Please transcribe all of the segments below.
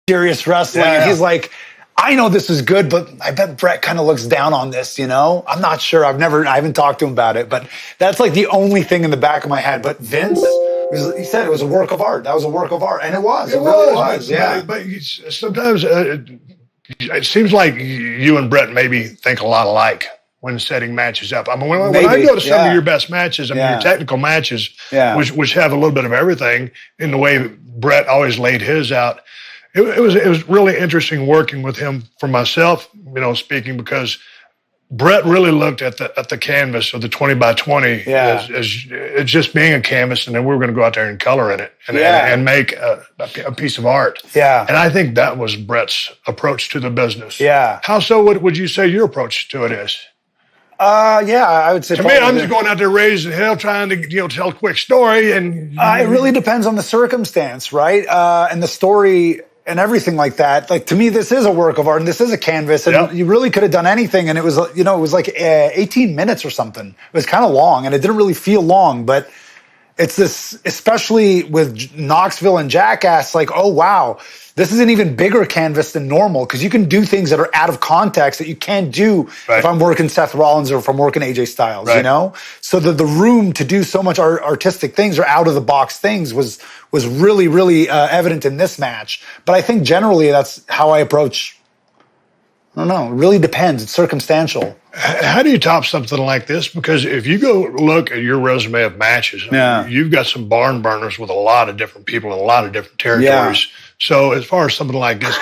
serious wrestling. And he's like, I know this is good, but I bet Brett kind of looks down on this, you know? I'm not sure. I haven't talked to him about it, but that's like the only thing in the back of my head. But Vince, he said it was a work of art. That was a work of art. And it was. It really was. Yeah. But sometimes it seems like you and Brett maybe think a lot alike when setting matches up. I mean, when I go to some of your best matches, I mean, your technical matches, which have a little bit of everything in the way Brett always laid his out, it was really interesting working with him for myself, you know, speaking, because Brett really looked at the canvas of the 20 by 20 as just being a canvas, and then we were going to go out there and color in it and make a piece of art. Yeah. And I think that was Brett's approach to the business. Yeah. How so would you say your approach to it is? I would say. To me, I'm just going out there raising hell, trying to tell a quick story, and it really depends on the circumstance, right? And the story and everything like that. Like, to me, this is a work of art, and this is a canvas, and you really could have done anything. And it was, it was like 18 minutes or something. It was kind of long, and it didn't really feel long, but it's this, especially with Knoxville and Jackass, like, oh wow, this is an even bigger canvas than normal, because you can do things that are out of context that you can't do if I'm working Seth Rollins or if I'm working AJ Styles, you know? So the room to do so much artistic things or out of the box things was really, really evident in this match. But I think generally that's how I approach, I don't know, it really depends. It's circumstantial. How do you top something like this? Because if you go look at your resume of matches, you've got some barn burners with a lot of different people in a lot of different territories. So as far as something like this,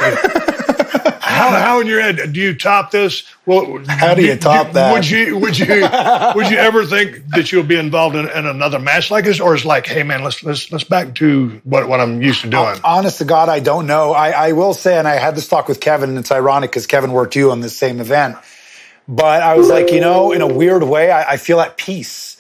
how in your head do you top this? Well, how do you top that? Would you ever think that you'll be involved in another match like this, or is it like, hey man, let's back to what I'm used to doing? Honest to God, I don't know. I will say, and I had this talk with Kevin, and it's ironic because Kevin worked you on this same event. But I was like, in a weird way, I feel at peace,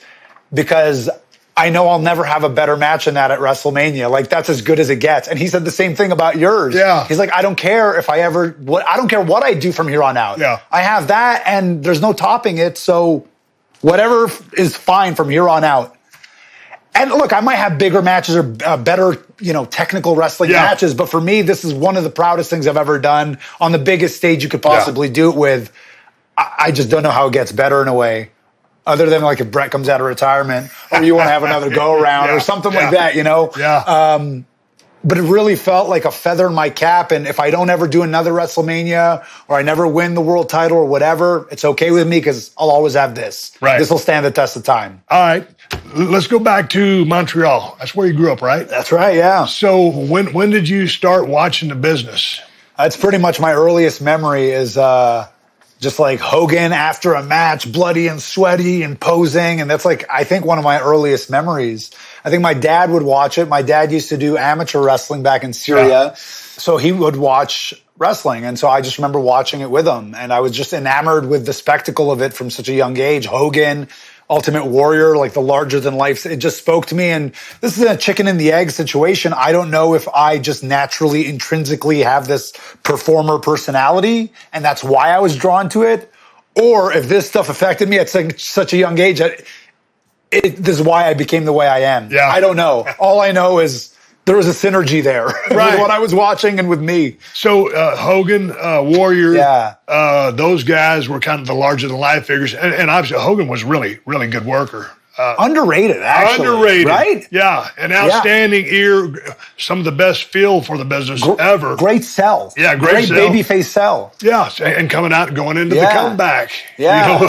because I know I'll never have a better match than that at WrestleMania. Like, that's as good as it gets. And he said the same thing about yours. Yeah. He's like, I don't care if I don't care what I do from here on out. Yeah. I have that, and there's no topping it. So whatever is fine from here on out. And look, I might have bigger matches or better, technical wrestling matches. But for me, this is one of the proudest things I've ever done on the biggest stage you could possibly do it with. I just don't know how it gets better in a way, other than like if Brett comes out of retirement or you want to have another go around or something like that, Yeah. But it really felt like a feather in my cap. And if I don't ever do another WrestleMania or I never win the world title or whatever, it's okay with me, because I'll always have this. Right. This will stand the test of time. All right. Let's go back to Montreal. That's where you grew up, right? That's right, yeah. So when did you start watching the business? That's pretty much my earliest memory is just like Hogan after a match, bloody and sweaty and posing. And that's like, I think, one of my earliest memories. I think my dad would watch it. My dad used to do amateur wrestling back in Syria. So he would watch wrestling. And so I just remember watching it with him. And I was just enamored with the spectacle of it from such a young age. Hogan, Ultimate Warrior, like the larger than life. It just spoke to me. And this is a chicken and the egg situation. I don't know if I just naturally, intrinsically have this performer personality, and that's why I was drawn to it, or if this stuff affected me at such a young age. This is why I became the way I am. Yeah. I don't know. All I know is there was a synergy there with what I was watching and with me. So Hogan, Warrior, Yeah. Those guys were kind of the larger-than-life figures. And obviously Hogan was really, really good worker. Underrated, actually. Underrated. Right? Yeah. An outstanding ear, some of the best feel for the business ever. Great sell. Yeah, great sell. Babyface sell. Yeah, and coming out and going into the comeback. Yeah,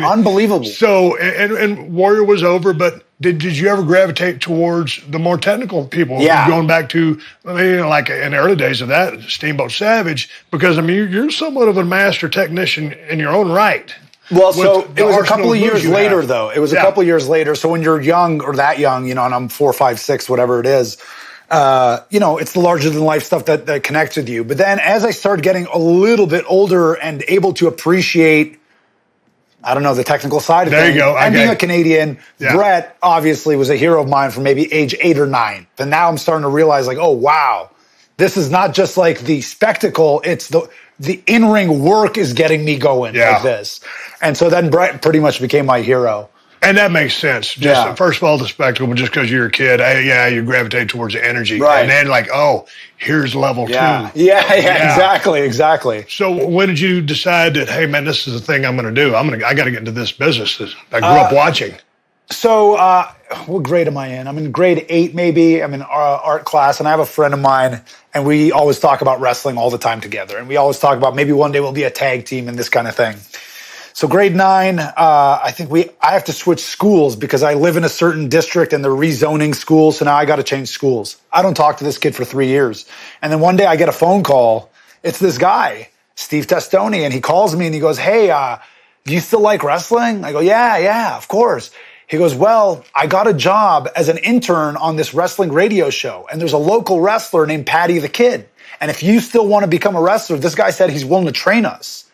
unbelievable. So, and Warrior was over, but did you ever gravitate towards the more technical people? Yeah. Going back to, like in the early days of that, Steamboat Savage, because, you're somewhat of a master technician in your own right. Well, so it was a couple of years later, though. It was a couple of years later. So when you're young or that young, and I'm 4, 5, 6, whatever it is, it's the larger than life stuff that connects with you. But then as I started getting a little bit older and able to appreciate, I don't know, the technical side of things. There you go. And being a Canadian, Brett obviously was a hero of mine from maybe age 8 or 9. Then now I'm starting to realize, like, oh, wow, this is not just like the spectacle, it's the in-ring work is getting me going like this. And so then Brett pretty much became my hero. And that makes sense. Just first of all, the spectacle, just because you're a kid, you gravitate towards the energy. Right. And then here's level 2. Yeah, exactly. So when did you decide that, hey, man, this is the thing I'm going to do? I got to get into this business that I grew up watching. So what grade am I in? I'm in grade 8 maybe. I'm in art class, and I have a friend of mine, and we always talk about wrestling all the time together. And we always talk about maybe one day we'll be a tag team and this kind of thing. So grade 9, I think I have to switch schools because I live in a certain district and they're rezoning schools. So now I got to change schools. I don't talk to this kid for 3 years. And then one day I get a phone call. It's this guy, Steve Testoni. And he calls me and he goes, hey, do you still like wrestling? I go, yeah, of course. He goes, well, I got a job as an intern on this wrestling radio show. And there's a local wrestler named Patty the Kid. And if you still want to become a wrestler, this guy said he's willing to train us.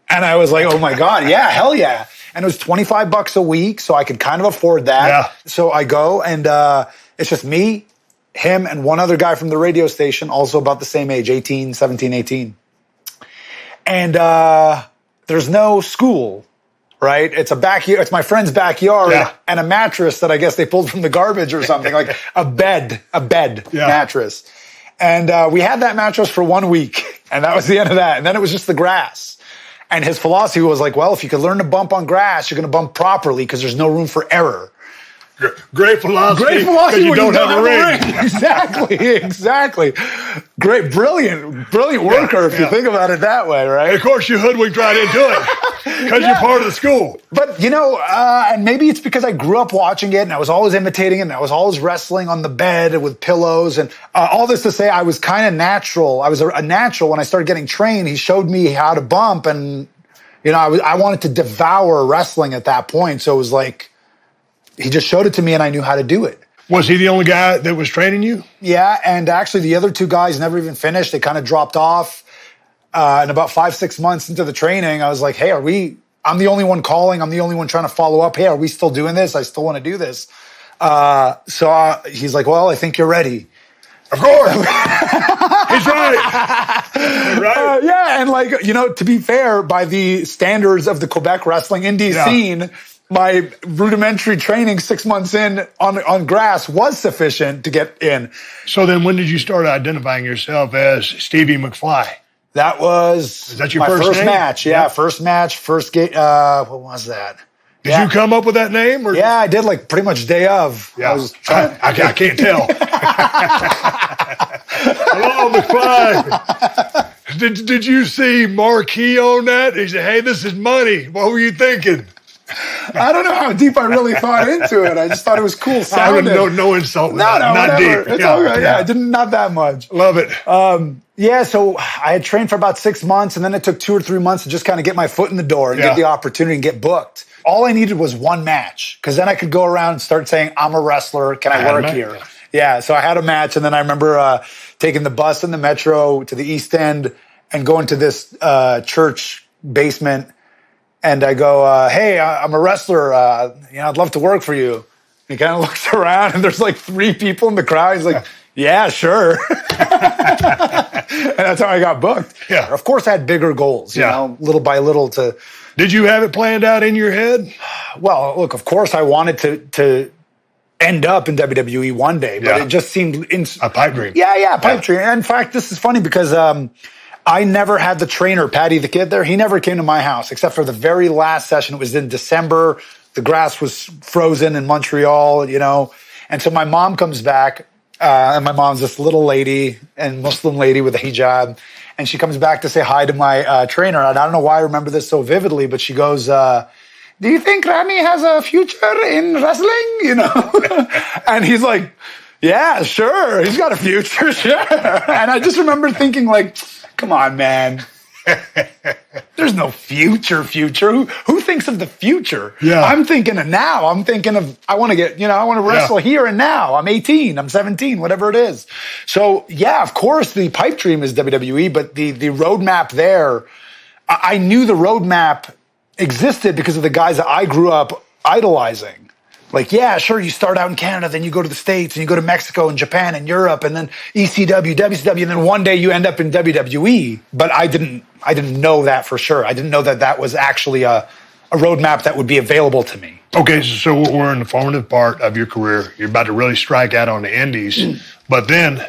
And I was like, oh my God, yeah, hell yeah. And it was $25 a week, so I could kind of afford that. Yeah. So I go, and it's just me, him, and one other guy from the radio station, also about the same age, 17, 18. And there's no school, right? It's it's my friend's backyard and a mattress that I guess they pulled from the garbage or something, like a bed mattress. And we had that mattress for 1 week, and that was the end of that. And then it was just the grass. And his philosophy was like, well, if you could learn to bump on grass, you're going to bump properly because there's no room for error. Great philosophy. Great philosophy when you don't have a ring. Exactly. Great, brilliant worker if you think about it that way, right? And of course, you hoodwinked right into it because you're part of the school. But, and maybe it's because I grew up watching it and I was always imitating it and I was always wrestling on the bed with pillows. And all this to say, I was kind of natural. I was a natural when I started getting trained. He showed me how to bump and, I wanted to devour wrestling at that point. So it was like, he just showed it to me and I knew how to do it. Was he the only guy that was training you? Yeah, and actually the other 2 guys never even finished. They kind of dropped off. And about 5-6 months into the training, I was like, hey, I'm the only one calling. I'm the only one trying to follow up. Hey, are we still doing this? I still want to do this. So he's like, well, I think you're ready. Of course. He's right. Right? Yeah, and to be fair, by the standards of the Quebec wrestling indie scene, my rudimentary training 6 months in on grass was sufficient to get in. So then when did you start identifying yourself as Stevie McFly? That was Is that your my first name? Match. Yeah, first match, first game. What was that? Did you come up with that name? Or? Yeah, I did pretty much day of. Yeah. I can't tell. Hello, McFly. Did you see Marquee on that? He said, hey, this is money. What were you thinking? I don't know how deep I really thought into it. I just thought it was cool sounding. No insult. No, not whatever. deep. It's all right. Yeah, I didn't, not that much. Love it. So I had trained for about 6 months, and then it took 2 or 3 months to just kind of get my foot in the door and get the opportunity and get booked. All I needed was one match, because then I could go around and start saying, I'm a wrestler. Can I work here? Yeah, so I had a match, and then I remember taking the bus in the metro to the East End and going to this church basement. And I go, hey, I'm a wrestler. I'd love to work for you. And he kind of looks around, and there's 3 people in the crowd. He's like, yeah, sure. And that's how I got booked. Yeah. Of course, I had bigger goals, little by little to. Did you have it planned out in your head? Well, look, of course, I wanted to end up in WWE one day, but it just seemed a pipe dream. Yeah, pipe dream. In fact, this is funny because I never had the trainer, Patty the Kid, there. He never came to my house except for the very last session. It was in December. The grass was frozen in Montreal, And so my mom comes back, and my mom's this little lady and Muslim lady with a hijab. And she comes back to say hi to my trainer. And I don't know why I remember this so vividly, but she goes, do you think Rami has a future in wrestling? And he's like, yeah, sure. He's got a future, sure. And I just remember thinking come on, man. There's no future. Who thinks of the future? Yeah. I'm thinking of now. I'm thinking of, I want to wrestle here and now. I'm 18, I'm 17, whatever it is. So yeah, of course the pipe dream is WWE, but the roadmap there, I knew the roadmap existed because of the guys that I grew up idolizing. Yeah, sure, you start out in Canada, then you go to the States, and you go to Mexico and Japan and Europe, and then ECW, WCW, and then one day you end up in WWE. But I didn't know that for sure. I didn't know that was actually a a roadmap that would be available to me. Okay, so we're in the formative part of your career. You're about to really strike out on the indies, but then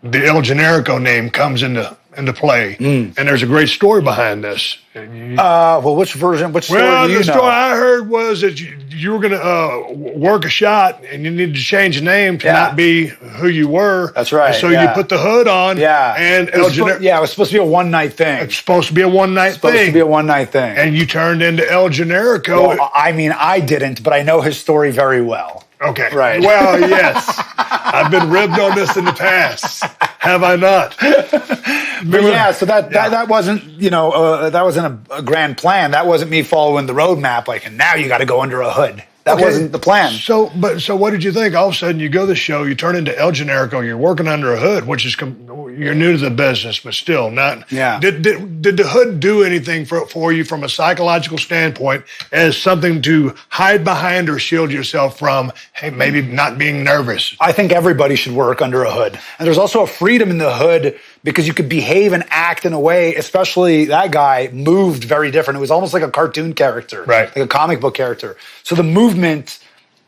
the El Generico name comes into play, and there's a great story behind this. Well, which story do you know? The story I heard was that you were going to work a shot, and you needed to change the name to not be who you were. That's right. And so you put the hood on. Yeah. And it was supposed to be a one-night thing. It's supposed to be a one-night thing. Supposed to be a one-night thing. And you turned into El Generico. Well, I mean, I didn't, but I know his story very well. Okay. Right. Well, yes. I've been ribbed on this in the past. Have I not? But yeah, so that wasn't, that wasn't a grand plan. That wasn't me following the roadmap, like, and now you got to go under a hood. That wasn't the plan. So what did you think? All of a sudden, you go to the show, you turn into El Generico, you're working under a hood, which is you're new to the business, but still not. Yeah. Did the hood do anything for you from a psychological standpoint as something to hide behind or shield yourself from? Hey, maybe not being nervous. I think everybody should work under a hood, and there's also a freedom in the hood because you could behave and act in a way. Especially that guy moved very different. It was almost like a cartoon character, right? Like a comic book character. So the movement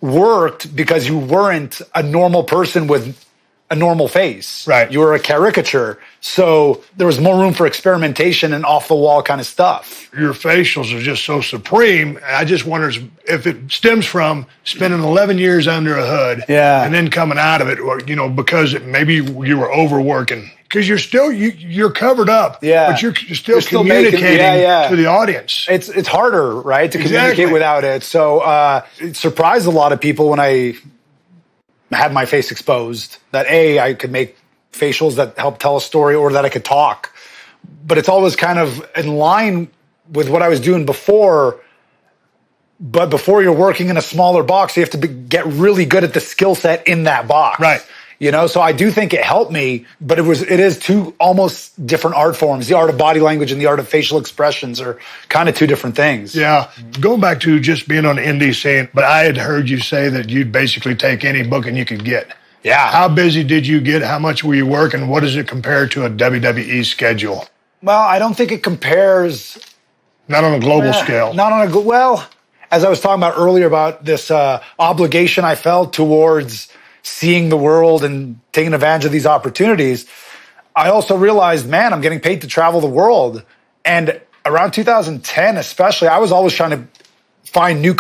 worked because you weren't a normal person with a normal face. Right. You were a caricature. So there was more room for experimentation and off the wall kind of stuff. Your facials are just so supreme. I just wonder if it stems from spending 11 years under a hood and then coming out of it, or, because maybe you were overworking. Because you're covered up, but you're still communicating to the audience. It's harder, right, to communicate without it. So it surprised a lot of people when I had my face exposed that I could make facials that help tell a story or that I could talk. But it's always kind of in line with what I was doing before. But before you're working in a smaller box, you have to get really good at the skill set in that box. Right. So I do think it helped me, but it is two almost different art forms. The art of body language and the art of facial expressions are kind of two different things. Yeah. Going back to just being on the indie scene, but I had heard you say that you'd basically take any booking you could get. Yeah. How busy did you get? How much were you working? What does it compare to a WWE schedule? Well, I don't think it compares. Not on a global scale. Not on a well, as I was talking about earlier about this obligation I felt towards seeing the world and taking advantage of these opportunities, I also realized, man, I'm getting paid to travel the world. And around 2010, especially, I was always trying to find new